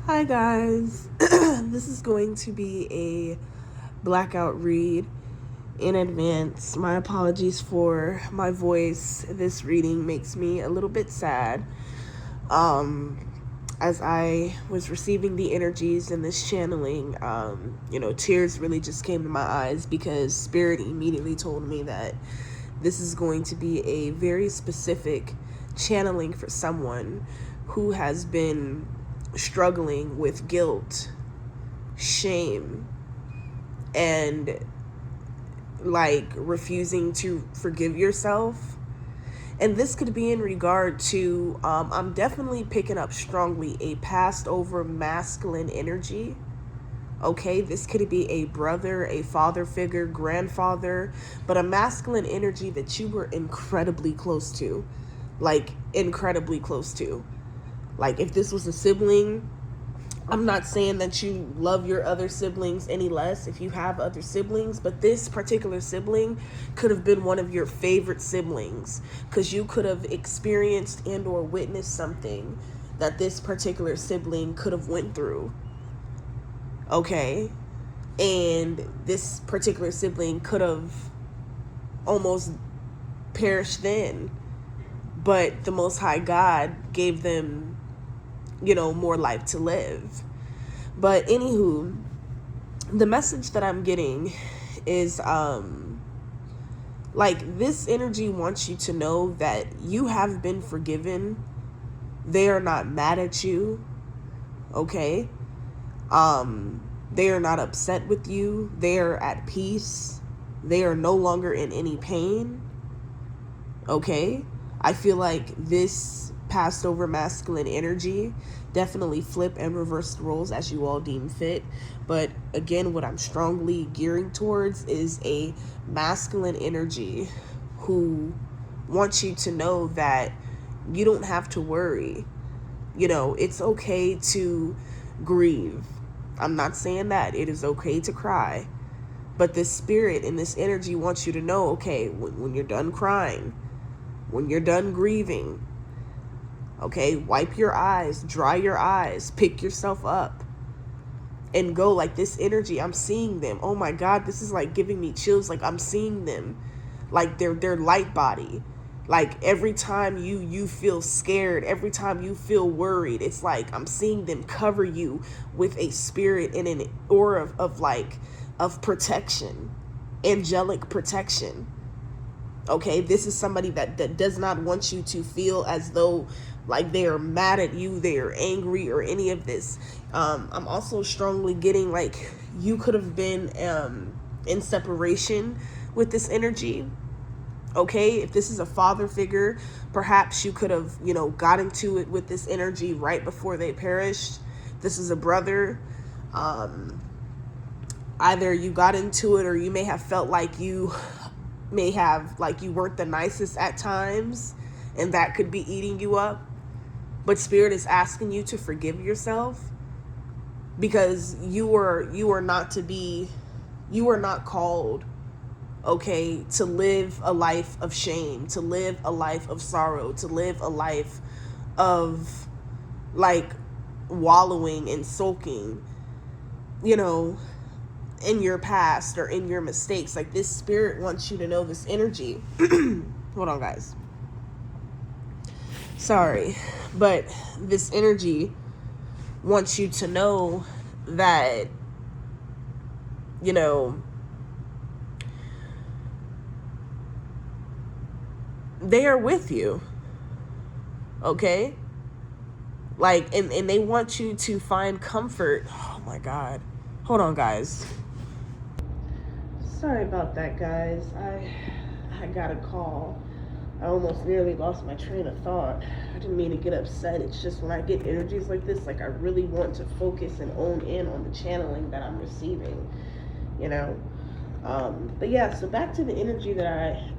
Hi guys, this is going to be a blackout read in advance. My apologies for my voice. This reading makes me a little bit sad. As I was receiving the energies in this channeling, tears really just came to my eyes because Spirit immediately told me that this is going to be a very specific channeling for someone who has been struggling with guilt, shame, and like refusing to forgive yourself. And this could be in regard to, I'm definitely picking up strongly a passed over masculine energy. Okay, this could be a brother, a father figure, grandfather, but a masculine energy that you were incredibly close to. Like, incredibly close to. Like, if this was a sibling, I'm not saying that you love your other siblings any less if you have other siblings, but this particular sibling could have been one of your favorite siblings because you could have experienced and or witnessed something that this particular sibling could have went through. Okay? And this particular sibling could have almost perished then, but the Most High God gave them, more life to live. But anywho, the message that I'm getting is like, this energy wants you to know that you have been forgiven. They are not mad at you. Okay? They are not upset with you. They are at peace. They are no longer in any pain. Okay? I feel like this passed over masculine energy definitely flip and reverse the roles as you all deem fit. But again, what I'm strongly gearing towards is a masculine energy who wants you to know that you don't have to worry. It's okay to grieve. I'm not saying that. It is okay to cry. But this spirit and this energy wants you to know, okay, when you're done crying, when you're done grieving, okay, wipe your eyes, dry your eyes, pick yourself up, and go. Like, this energy, I'm seeing them. Oh my God, this is like giving me chills. Like, I'm seeing them, like they're light body. Like, every time you feel scared, every time you feel worried, it's like I'm seeing them cover you with a spirit and an aura of protection, angelic protection. Okay, this is somebody that does not want you to feel as though like they are mad at you, they are angry, or any of this. I'm also strongly getting like you could have been in separation with this energy. Okay, if this is a father figure, perhaps you could have, got into it with this energy right before they perished. This is a brother. Either you got into it, or you may have felt like you weren't the nicest at times, and that could be eating you up. But Spirit is asking you to forgive yourself, because you are not called, okay, to live a life of shame, to live a life of sorrow, to live a life of like wallowing and sulking, in your past or in your mistakes. Like, this spirit wants you to know this energy. Hold on, guys. Sorry, but this energy wants you to know that, they are with you. Okay? Like, and they want you to find comfort. Oh my God. Hold on, guys. Sorry about that, guys. I got a call. I almost nearly lost my train of thought. I didn't mean to get upset. It's just when I get energies like this, like, I really want to focus and own in on the channeling that I'm receiving, But yeah, so back to the energy that I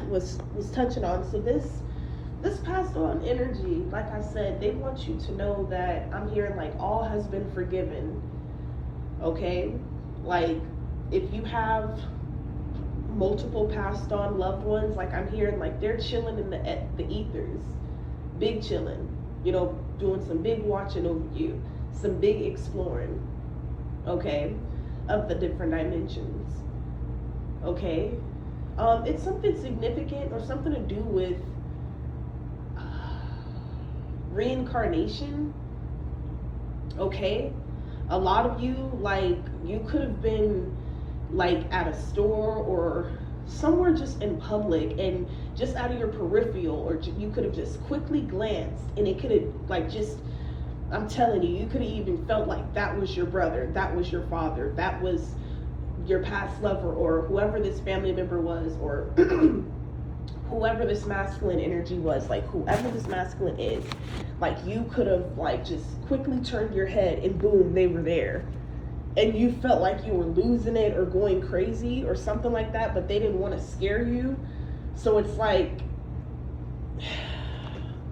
was touching on. So this passed on energy, like I said, they want you to know that I'm hearing like all has been forgiven. Okay? Like, if you have multiple passed on loved ones, like, I'm hearing like they're chilling in the ethers, big chilling, doing some big watching over you. some big exploring, okay, of the different dimensions, okay. It's something significant or something to do with reincarnation, okay. A lot of you, like, you could have been like at a store or somewhere just in public, and just out of your peripheral, or you could have just quickly glanced, and it could have, like, just, I'm telling you, you could have even felt like that was your brother, that was your father, that was your past lover, or whoever this family member was, or whoever this masculine energy was, like whoever this masculine is, like you could have like just quickly turned your head and boom, they were there. And you felt like you were losing it or going crazy or something like that, but they didn't want to scare you. So it's like,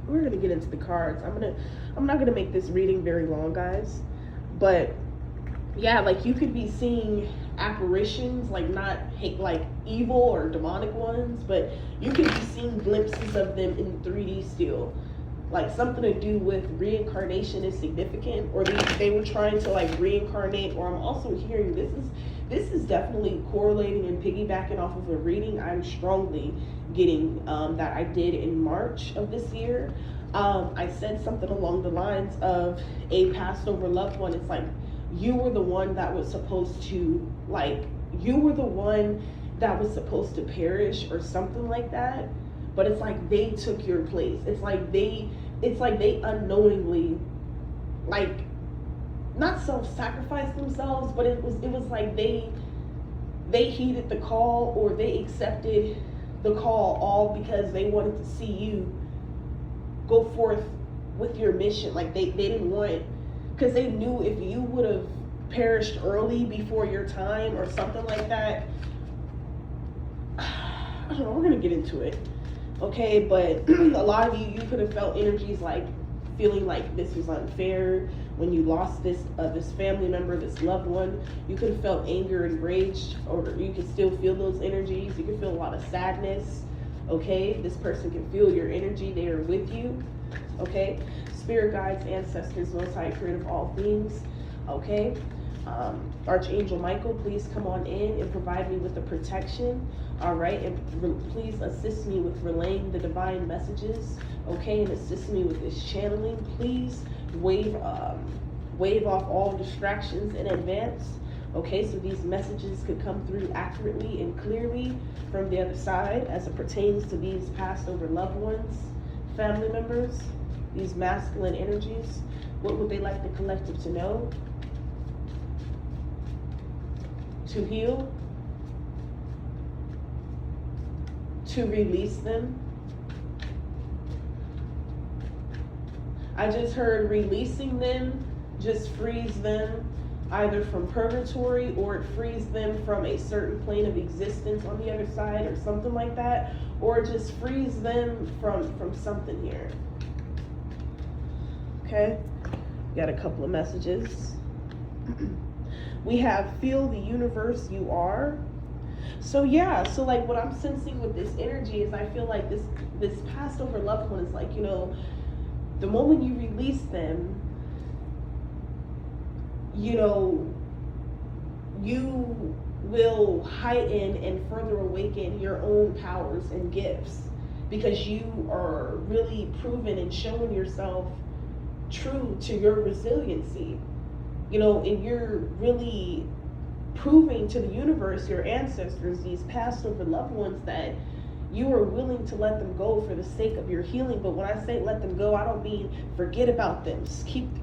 we're gonna get into the cards. I'm not gonna make this reading very long, guys, but yeah, like you could be seeing apparitions, like not like evil or demonic ones, but you could be seeing glimpses of them in 3D still, like something to do with reincarnation is significant, or they were trying to like reincarnate. Or I'm also hearing this is definitely correlating and piggybacking off of a reading I'm strongly getting that I did in March of this year. I said something along the lines of a passed over loved one. It's like you were the one that was supposed to, like, you were the one that was supposed to perish or something like that. But it's like they took your place. It's like they unknowingly, like, not self-sacrificed themselves, but it was like they heeded the call, or they accepted the call, all because they wanted to see you go forth with your mission. Like they didn't want, because they knew if you would have perished early before your time or something like that, I don't know, we're gonna get into it, okay. But a lot of you could have felt energies like feeling like this was unfair when you lost this family member, this loved one. You could have felt anger and rage, or you could still feel those energies. You could feel a lot of sadness, okay. This person can feel your energy. They are with you, okay. Spirit guides, ancestors, most high creator of all things, okay. Archangel Michael, please come on in and provide me with the protection, all right, and please assist me with relaying the divine messages, okay, and assist me with this channeling. Please wave off all distractions in advance, okay, so these messages could come through accurately and clearly from the other side as it pertains to these passed over loved ones, family members, these masculine energies. What would they like the collective to know? To heal, to release them. I just heard releasing them just frees them either from purgatory, or it frees them from a certain plane of existence on the other side or something like that, or it just frees them from something here. Okay, got a couple of messages. We have feel the universe you are. So yeah, so like what I'm sensing with this energy is I feel like this passed over loved one is like, you know, the moment you release them, you know, you will heighten and further awaken your own powers and gifts, because you are really proven and showing yourself true to your resiliency. You know, and you're really proving to the universe, your ancestors, these past over loved ones, that you are willing to let them go for the sake of your healing. But when I say let them go, I don't mean forget about them. Just keep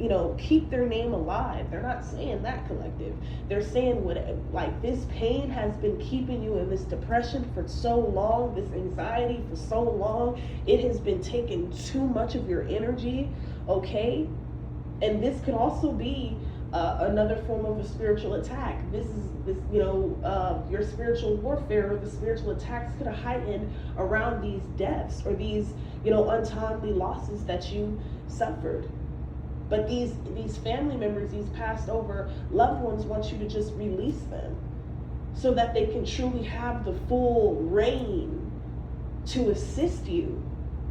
their name alive. They're not saying that, collective. They're saying like this pain has been keeping you in this depression for so long, this anxiety for so long. It has been taking too much of your energy, okay? And this could also be another form of a spiritual attack. Your spiritual warfare, or the spiritual attacks could have heightened around these deaths or these, untimely losses that you suffered. But these family members, these passed over loved ones, want you to just release them so that they can truly have the full reign to assist you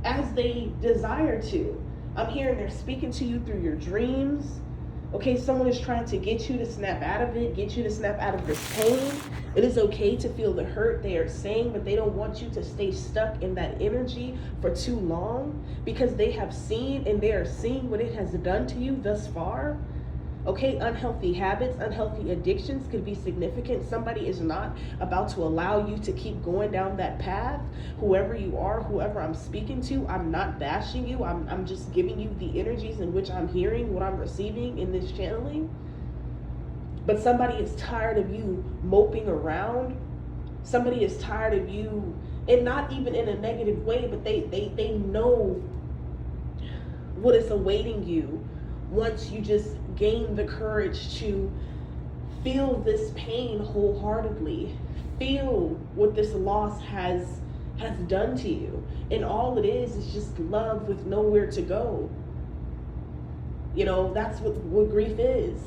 as they desire to. I'm hearing they're speaking to you through your dreams. Okay, someone is trying to get you to snap out of it, get you to snap out of this pain. It is okay to feel the hurt they are saying, but they don't want you to stay stuck in that energy for too long, because they have seen and they are seeing what it has done to you thus far. Okay, unhealthy habits, unhealthy addictions could be significant. Somebody is not about to allow you to keep going down that path. Whoever you are, whoever I'm speaking to, I'm not bashing you. I'm just giving you the energies in which I'm hearing, what I'm receiving in this channeling. But somebody is tired of you moping around. Somebody is tired of you, and not even in a negative way, but they know what is awaiting you once you just gain the courage to feel this pain wholeheartedly, feel what this loss has done to you. And all it is just love with nowhere to go. You know, that's what grief is.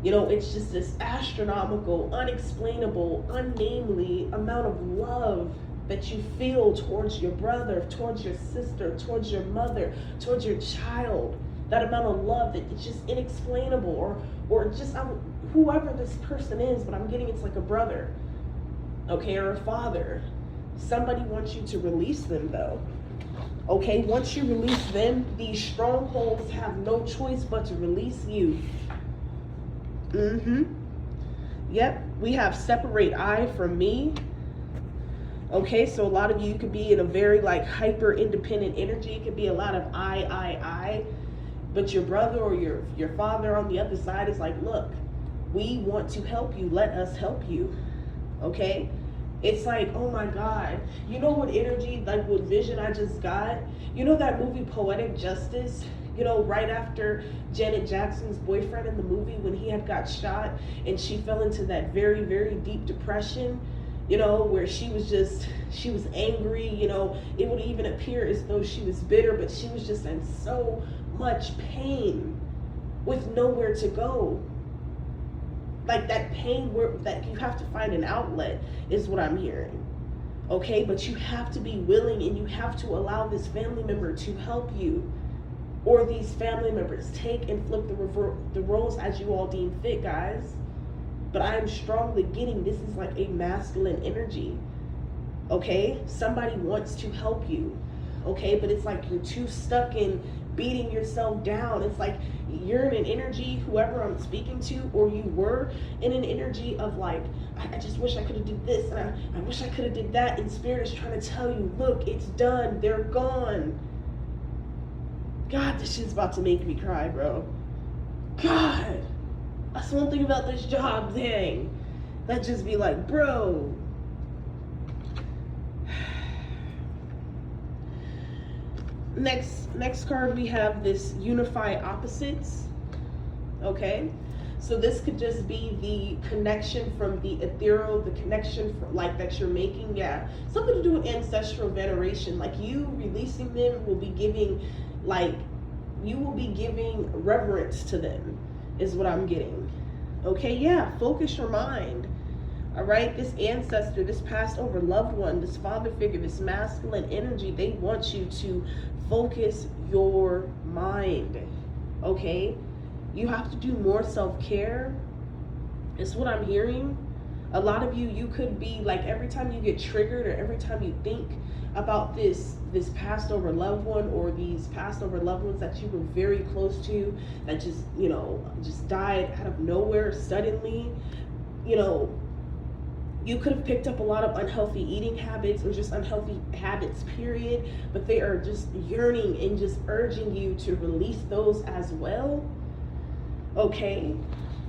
You know, it's just this astronomical, unexplainable, unnamely amount of love that you feel towards your brother, towards your sister, towards your mother, towards your child. That amount of love that it's just inexplainable, or just whoever this person is, but I'm getting it's like a brother, okay, or a father. Somebody wants you to release them though. Okay, once you release them, these strongholds have no choice but to release you. Yep, we have separate I from me. Okay, so a lot of you could be in a very like hyper independent energy. It could be a lot of I. But your brother or your father on the other side is like, look, we want to help you. Let us help you. Okay? It's like, oh my God. You know what energy, like what vision I just got? You know that movie Poetic Justice? You know, right after Janet Jackson's boyfriend in the movie, when he had got shot and she fell into that very, very deep depression, you know, where she was angry, you know, it would even appear as though she was bitter, but she was just in so much pain with nowhere to go. Like that pain that you have to find an outlet is what I'm hearing. Okay, but you have to be willing, and you have to allow this family member to help you, or these family members. Take and flip the roles as you all deem fit, guys. But I am strongly getting this is like a masculine energy. Okay, somebody wants to help you. Okay, but it's like you're too stuck in beating yourself down. It's like you're in an energy, whoever I'm speaking to, or you were in an energy of like, I just wish I could have did this, and I wish I could have did that, and Spirit is trying to tell you, look, it's done, they're gone. God, this shit's about to make me cry, bro. God, that's one thing about this job thing. That just be like, bro. Next card, we have this unify opposites. Okay, so this could just be the connection from the ethereal, the connection from, like that you're making. Yeah, something to do with ancestral veneration. Like you releasing them will be giving, like you will be giving reverence to them, is what I'm getting. Okay, yeah, focus your mind. All right, this ancestor, this passed over loved one, this father figure, this masculine energy, they want you to focus your mind. Okay, you have to do more self-care. It's what I'm hearing. A lot of you could be like, every time you get triggered, or every time you think about this passed over loved one, or these passed over loved ones that you were very close to, that just, you know, just died out of nowhere suddenly, you know, you could have picked up a lot of unhealthy eating habits, or just unhealthy habits, period, but they are just yearning and just urging you to release those as well. Okay.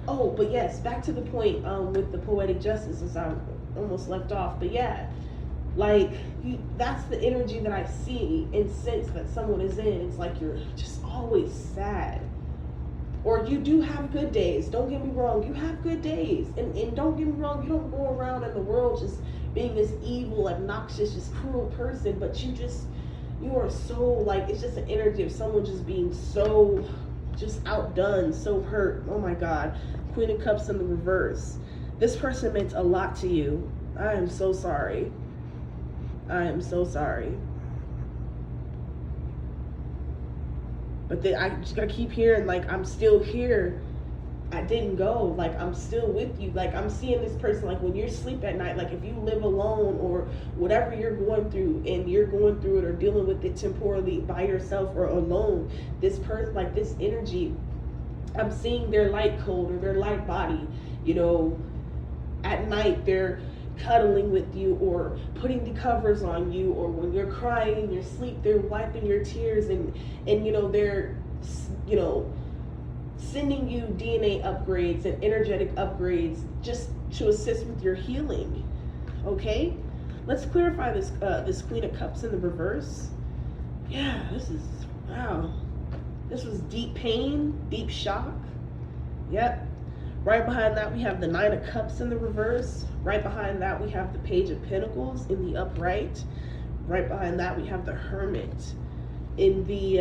Oh, but yes, back to the point with the poetic justice, as I almost left off. But yeah, like that's the energy that I see and sense that someone is in. It's like you're just always sad. Or you do have good days. Don't get me wrong. You have good days. And don't get me wrong, you don't go around in the world just being this evil, obnoxious, just cruel person. But you are so, like, it's just an energy of someone just being so just outdone, so hurt. Oh my God. Queen of Cups in the reverse. This person meant a lot to you. I am so sorry. I am so sorry. But then I just gotta keep hearing, like, I'm still here. I didn't go. Like, I'm still with you. Like, I'm seeing this person, like, when you're asleep at night, like, if you live alone or whatever you're going through, and you're going through it or dealing with it temporally by yourself or alone, this person, like, this energy, I'm seeing their light code or their light body, you know, at night they're cuddling with you or putting the covers on you, or when you're crying in your sleep, they're wiping your tears, and you know, they're, you know, sending you DNA upgrades and energetic upgrades just to assist with your healing. Okay, let's clarify this this Queen of Cups in the reverse. Yeah, this is, wow, this was deep pain, deep shock. Yep. Right behind that we have the Nine of Cups in the reverse. Right behind that we have the Page of Pentacles in the upright. Right behind that we have the Hermit in the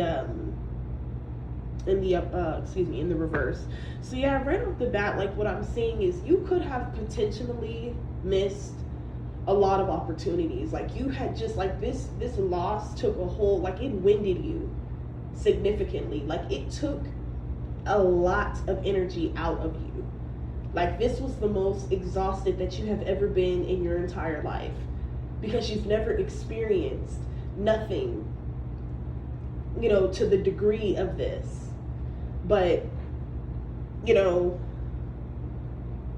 in the reverse. So yeah, right off the bat, like, what I'm saying is you could have potentially missed a lot of opportunities. Like, you had just, like, this loss took a whole, like, it winded you significantly. Like, it took a lot of energy out of you. Like, this was the most exhausted that you have ever been in your entire life, because you've never experienced nothing, you know, to the degree of this. But, you know,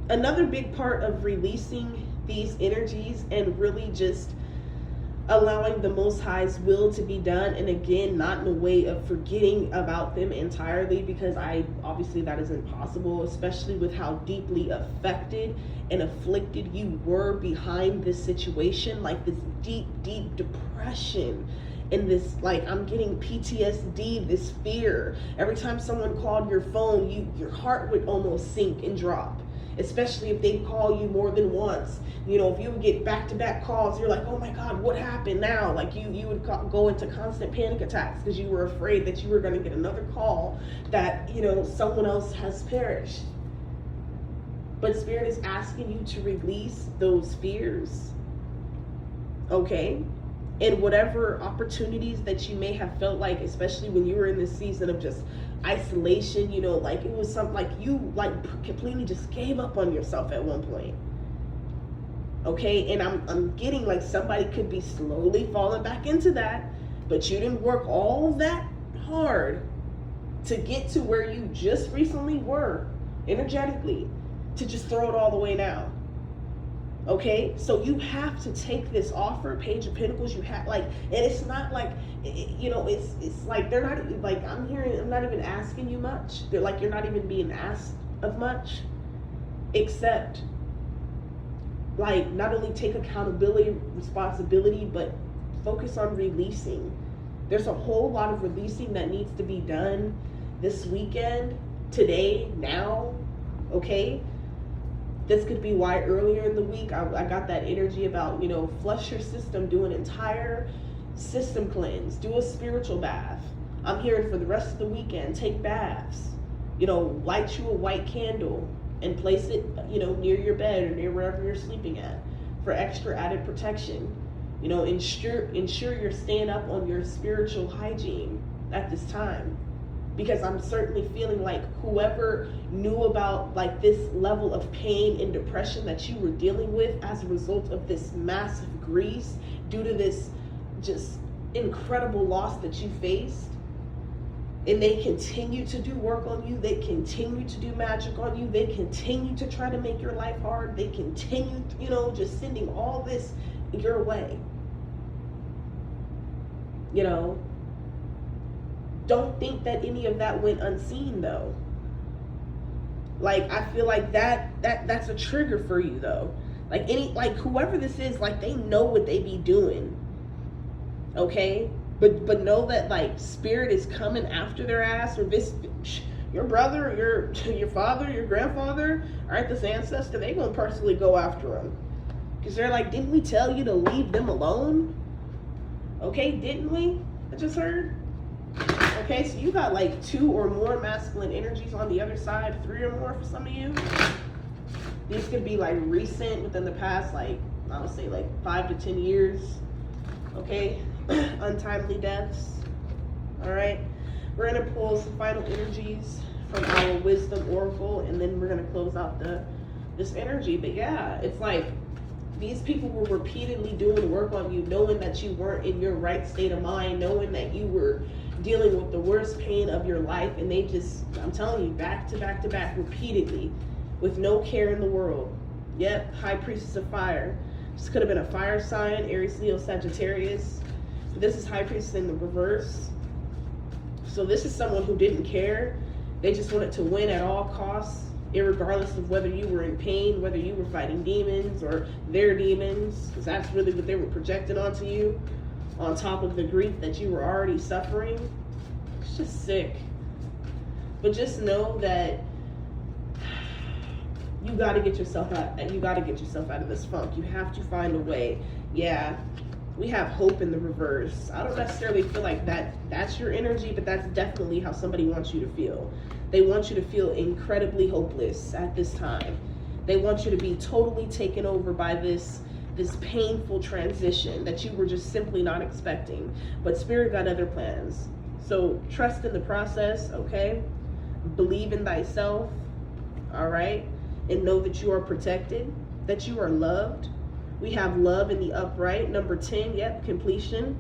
another big part of releasing these energies and really just allowing the Most High's will to be done, and again, not in a way of forgetting about them entirely, because obviously that is impossible, especially with how deeply affected and afflicted you were behind this situation, like this deep depression. And this, like, I'm getting PTSD, this fear. Every time someone called your phone, your heart would almost sink and drop, especially if they call you more than once. You know, if you would get back-to-back calls, you're like, oh my God, what happened now? Like, you would go into constant panic attacks because you were afraid that you were going to get another call that, you know, someone else has perished. But Spirit is asking you to release those fears, okay? And whatever opportunities that you may have felt like, especially when you were in this season of just isolation, you know, like, it was something like you, like, completely just gave up on yourself at one point. Okay, and I'm getting like somebody could be slowly falling back into that, but you didn't work all that hard to get to where you just recently were energetically, to just throw it all the way now. Okay, so you have to take this offer, Page of Pentacles. You have, like, and it's not like, you know, it's like they're not, like, I'm not even asking you much. They're like, you're not even being asked of much, except, like, not only take accountability, responsibility, but focus on releasing. There's a whole lot of releasing that needs to be done this weekend, today, now, okay? This could be why earlier in the week I got that energy about, you know, flush your system, do an entire system cleanse, do a spiritual bath. I'm hearing for the rest of the weekend, take baths, you know, light you a white candle and place it, you know, near your bed or near wherever you're sleeping at for extra added protection. You know, ensure you're staying up on your spiritual hygiene at this time. Because I'm certainly feeling like whoever knew about, like, this level of pain and depression that you were dealing with as a result of this massive grief due to this just incredible loss that you faced, and they continue to do work on you, they continue to do magic on you, they continue to try to make your life hard, they continue, you know, just sending all this your way, you know. Don't think that any of that went unseen, though. Like, I feel like that's a trigger for you, though. Like, whoever this is, like, they know what they be doing. Okay? But know that, like, Spirit is coming after their ass, or this, your brother, your father, your grandfather, all right, this ancestor, they gonna personally go after them. Because they're like, didn't we tell you to leave them alone? Okay, didn't we? I just heard. Okay, so you got like 2 or more masculine energies on the other side, 3 or more for some of you. These could be like recent, within the past, like, I would say like 5 to 10 years. Okay, untimely deaths. All right, We're going to pull some final energies from our wisdom oracle, and then we're going to close out this energy. But yeah, it's like these people were repeatedly doing work on you, knowing that you weren't in your right state of mind, knowing that you were dealing with the worst pain of your life, and they just, I'm telling you, back to back to back, repeatedly, with no care in the world. Yep, High Priestess of Fire. This could have been a fire sign, Aries, Leo, Sagittarius. This is High Priestess in the reverse. So this is someone who didn't care. They just wanted to win at all costs, irregardless of whether you were in pain, whether you were fighting demons or their demons, because that's really what they were projecting onto you, on top of the grief that you were already suffering. It's just sick. But just know that you got to get yourself out. You got to get yourself out of this funk. You have to find a way. Yeah, we have hope in the reverse. I don't necessarily feel like that's your energy, but that's definitely how somebody wants you to feel. They want you to feel incredibly hopeless at this time. They want you to be totally taken over by this painful transition that you were just simply not expecting. But Spirit got other plans. So trust in the process, okay? Believe in thyself, all right? And know that you are protected, that you are loved. We have love in the upright. Number 10, yep, completion.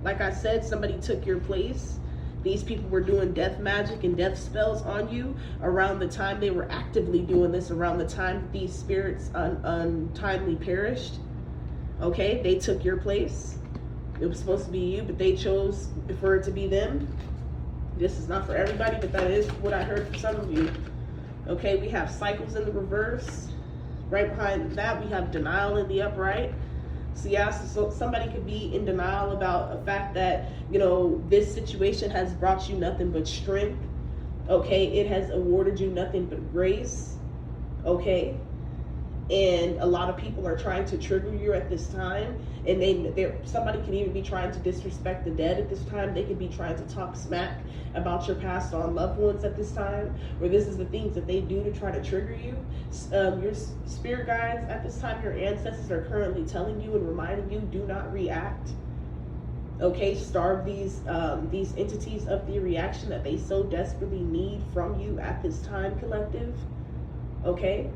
Like I said, somebody took your place. These people were doing death magic and death spells on you around the time they were actively doing this, around the time these spirits untimely perished. Okay, they took your place. It was supposed to be you, but they chose for it to be them. This is not for everybody, but that is what I heard from some of you. Okay, we have cycles in the reverse. Right behind that, we have denial in the upright. So yeah, so somebody could be in denial about the fact that, you know, this situation has brought you nothing but strength. Okay, it has awarded you nothing but grace. Okay, and a lot of people are trying to trigger you at this time, and somebody can even be trying to disrespect the dead at this time. They could be trying to talk smack about your passed on loved ones at this time, or this is the things that they do to try to trigger you. Your spirit guides at this time, your ancestors are currently telling you and reminding you, do not react. Okay, starve these entities of the reaction that they so desperately need from you at this time, collective. Okay.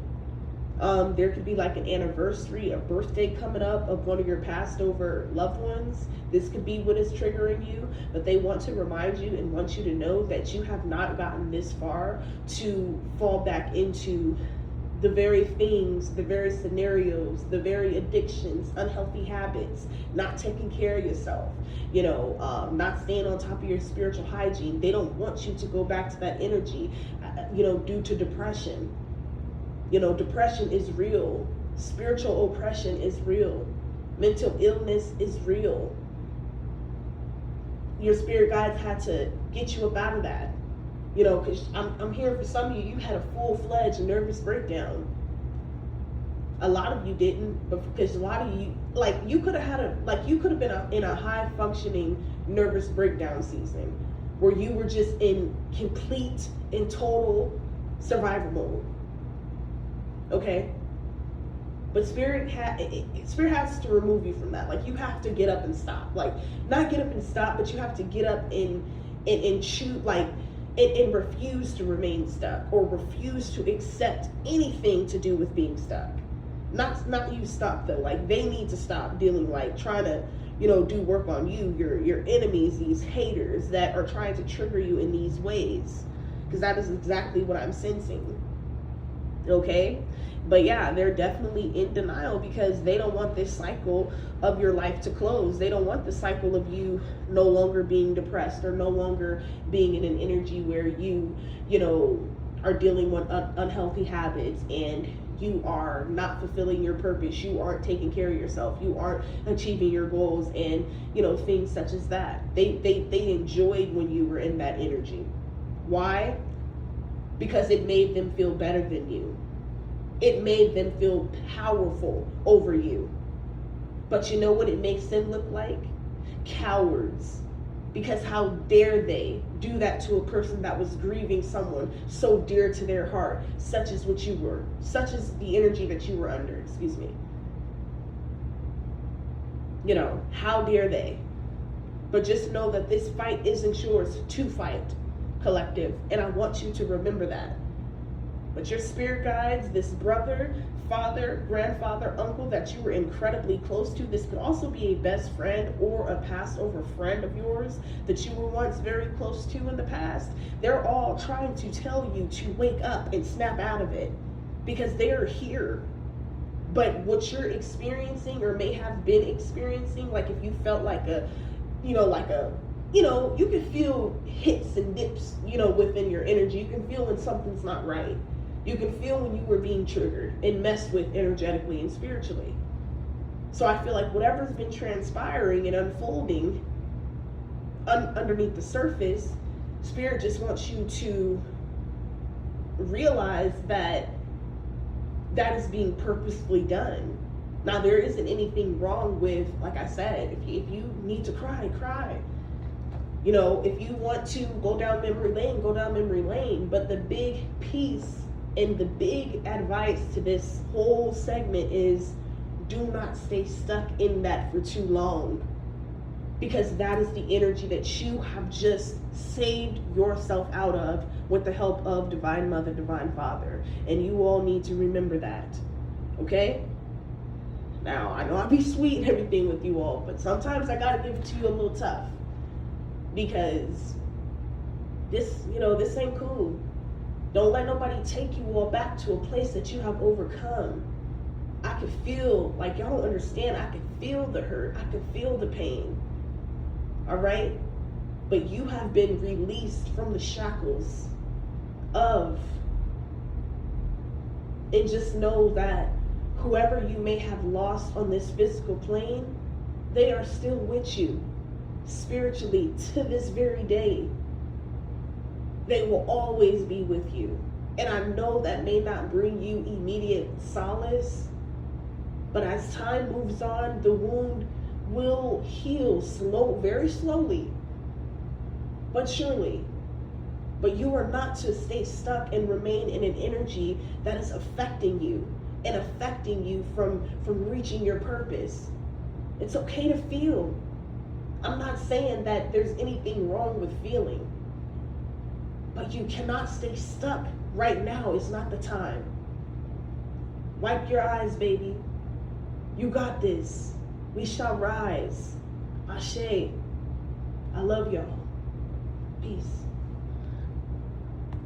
There could be like an anniversary, a birthday coming up of one of your passed over loved ones. This could be what is triggering you, but they want to remind you and want you to know that you have not gotten this far to fall back into the very things, the very scenarios, the very addictions, unhealthy habits, not taking care of yourself, you know, not staying on top of your spiritual hygiene. They don't want you to go back to that energy, you know, due to depression. You know, depression is real. Spiritual oppression is real. Mental illness is real. Your spirit guides had to get you up out of that. You know, because I'm hearing for some of you, you had a full-fledged nervous breakdown. A lot of you didn't, but because a lot of you, like, you could have been in a high-functioning nervous breakdown season where you were just in complete and total survival mode. Okay, but spirit has to remove you from that. Like, you have to get up and stop. Like, not get up and stop, but you have to get up and choose, like, and refuse to remain stuck, or refuse to accept anything to do with being stuck. Not you stop though. Like, they need to stop dealing, like, trying to, you know, do work on you, your enemies, these haters that are trying to trigger you in these ways, because that is exactly what I'm sensing. Okay, but yeah, they're definitely in denial because they don't want this cycle of your life to close. They don't want the cycle of you no longer being depressed, or no longer being in an energy where you know, are dealing with unhealthy habits, and you are not fulfilling your purpose. You aren't taking care of yourself. You aren't achieving your goals, and, you know, things such as that. They enjoyed when you were in that energy. Why? Because it made them feel better than you. It made them feel powerful over you. But you know what it makes them look like? Cowards. Because how dare they do that to a person that was grieving someone so dear to their heart, such as what you were, such as the energy that you were under, excuse me. You know, how dare they? But just know that this fight isn't yours to fight, collective. And I want you to remember that. But your spirit guides, this brother, father, grandfather, uncle that you were incredibly close to, this could also be a best friend or a passed over friend of yours that you were once very close to in the past. They're all trying to tell you to wake up and snap out of it because they're here. But what you're experiencing or may have been experiencing, like if you felt like you can feel hits and dips, within your energy. You can feel when something's not right. You can feel when you were being triggered and messed with energetically and spiritually. So I feel like whatever's been transpiring and unfolding underneath the surface, Spirit just wants you to realize that that is being purposefully done. Now, there isn't anything wrong with, like I said, if you need to cry, cry. If you want to go down memory lane, go down memory lane. But the big piece and the big advice to this whole segment is do not stay stuck in that for too long. Because that is the energy that you have just saved yourself out of with the help of Divine Mother, Divine Father. And you all need to remember that. Okay? Now, I know I be sweet and everything with you all, but sometimes I gotta give it to you a little tough. Because this ain't cool. Don't let nobody take you all back to a place that you have overcome. I can feel, like y'all don't understand, I can feel the hurt, I can feel the pain. All right? But you have been released from the shackles of, and just know that whoever you may have lost on this physical plane, they are still with you spiritually to this very day. They will always be with you. And I know that may not bring you immediate solace, but as time moves on, the wound will heal very slowly, but surely. But you are not to stay stuck and remain in an energy that is affecting you and affecting you from reaching your purpose. It's okay to feel. I'm not saying that there's anything wrong with feeling, but you cannot stay stuck right now. It's not the time. Wipe your eyes, baby. You got this. We shall rise. Ashe. I love y'all. Peace.